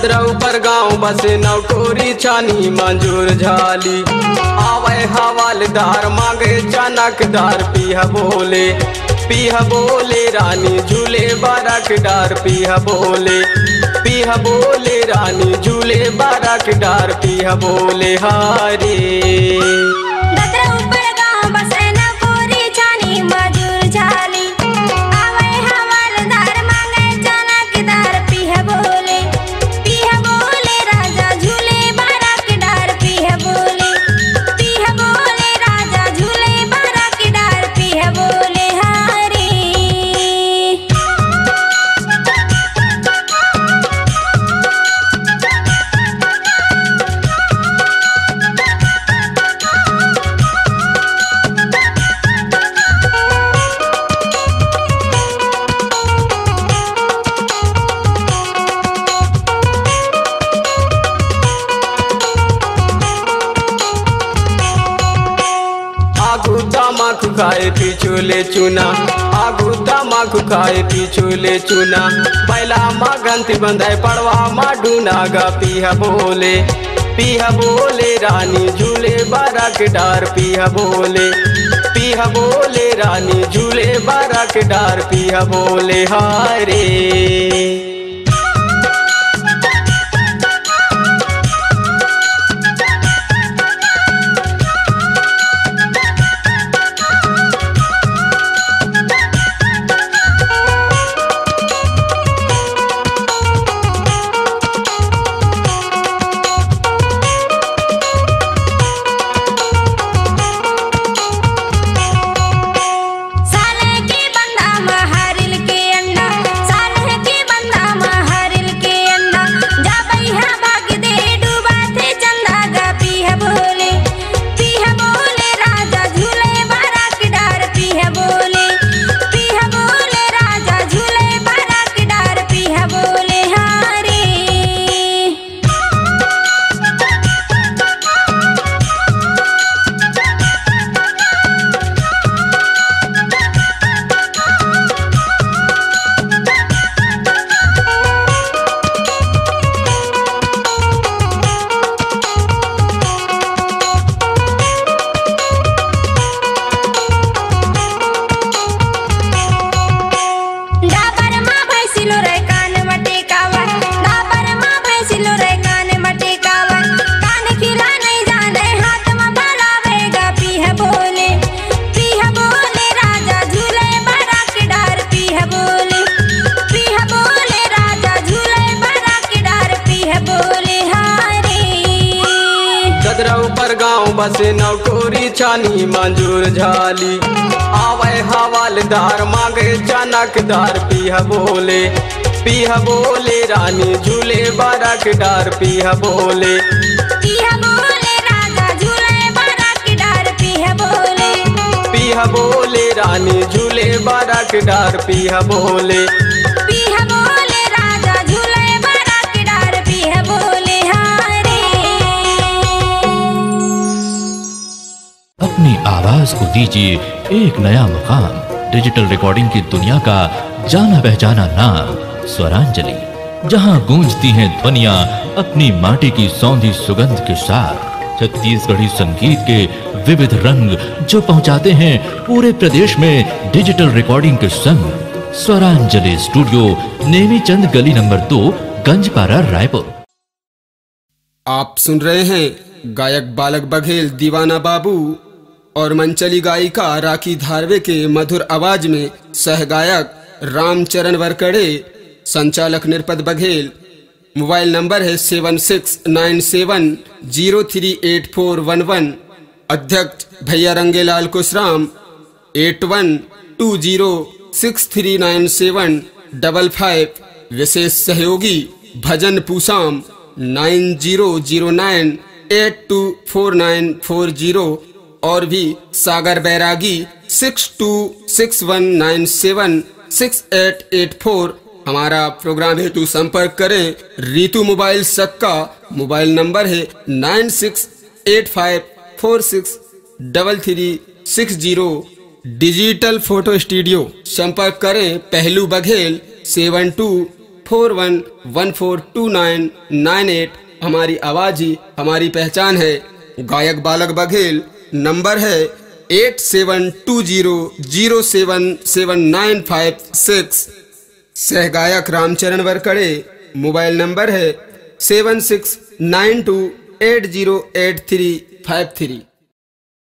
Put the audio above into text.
ददरा ऊपर गाँव बसे नवकोरी छानी मंजूर झाली। आवे हवालदार मांगे चनकदार पीह बोले रानी झूले बारकदार पीह बोले रानी झूले बारकदार पीह बोले हारे। ददरा ऊपर गाँव बसे नवकोरी छानी मंजूर झाली। आवे हवालदार मांगे चनकदार पीह बोले राजा झूले बारकदार पीह बोले राजा झूले बारकदार पीह बोले हारे। आगू तमाकू खाए पिछोले चुना, आगू तमाकू खाए पिछोले चुना। पहला माँ गंती बंधाए पड़वा माँ ढूनागा पीह बोले रानी झूले बारकदार पीह बोले रानी झूले बारकदार पीह बोले हारे। साले के बंदा महरिल के अंडा, साले के बंदा महरिल के अंडा। जा बैहा भाग दे डूबा थे चंदा गा पीह बोले राजा झूले बारकदार पीह बोले राजा झूले बारकदार पीह बोले हारे। डाबर माँ भैंसिलो रे कान मटेकावा, डाबर माँ भैंसिलो रे कान मटेकावा। कान खिला नहीं जाने हाथ में भलावेगा पीह बोले राजा झूले बारकदार पीह बोले राजा झूले बारकदार पीह बोले हारे। ददरा ऊपर गाँव बसे नवकोरी छानी मंजूर झाली। आवे हवालदार मांगे चनकदार पीह बोले रानी झूले बारकदार पीह बोले राजा झूले बारकदार पीह बोले रानी झूले बारकदार पीह बोले राजा झूले बारकदार पीह बोले हारे। अपनी आवाज को दीजिए एक नया मुकाम। डिजिटल रिकॉर्डिंग की दुनिया का जाना पहचाना नाम स्वरांजलि, जहां गूंजती हैं ध्वनियां अपनी माटी की सौंधी सुगंध के साथ। छत्तीसगढ़ी संगीत के विविध रंग जो पहुंचाते हैं पूरे प्रदेश में डिजिटल रिकॉर्डिंग के संग। स्वरांजलि स्टूडियो, नेमीचंद गली नंबर 2, गंजपारा, रायपुर। आप सुन रहे हैं गायक बालक बघेल दीवाना बाबू और मंचली गायिका राखी धारवे के मधुर आवाज में सहगायक रामचरण वरकड़े, संचालक निरपत बघेल। मोबाइल नंबर है 7697038411। अध्यक्ष भैया रंगेलाल कुशराम 8120639755। विशेष सहयोगी भजन पूसाम 9009824940 और भी सागर बैरागी 6261976884। हमारा प्रोग्राम हेतु संपर्क करें रीतु मोबाइल सक्का। मोबाइल नंबर है 9685463360। डिजिटल फोटो स्टूडियो संपर्क करें पहलू बघेल 41142998। हमारी आवाज़ ही हमारी पहचान है। गायक बालक बघेल, नंबर है 8720077956। सहगायक रामचरण वरकड़े, मोबाइल नंबर है 7692808353।